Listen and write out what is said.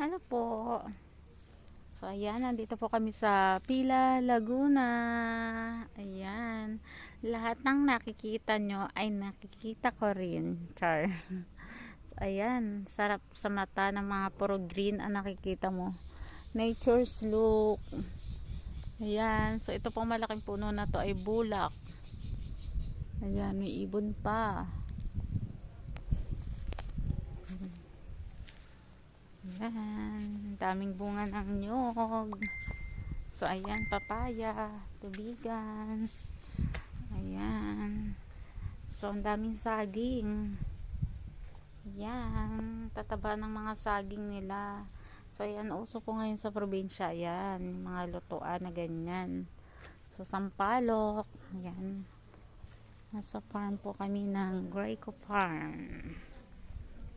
Hello po. So ayan, nandito po kami sa Pila, Laguna. Ayan. Lahat ng nakikita nyo ay nakikita ko rin. Char. So ayan, sarap sa mata ng mga puro green ang nakikita mo. Nature's look. Ayan, so ito pong malaking puno na to ay bulak. Ayan, may ibon pa. Ayan, daming bunga ng nyog. So ayan, papaya, tubigan. Ayan. So ang daming saging. Ayan, tataba ng mga saging nila. So ayan, uso po ngayon sa probinsya. Ayan, mga lutuan na ganyan. So sampalok. Ayan. Nasa farm po kami ng Grayco Farm.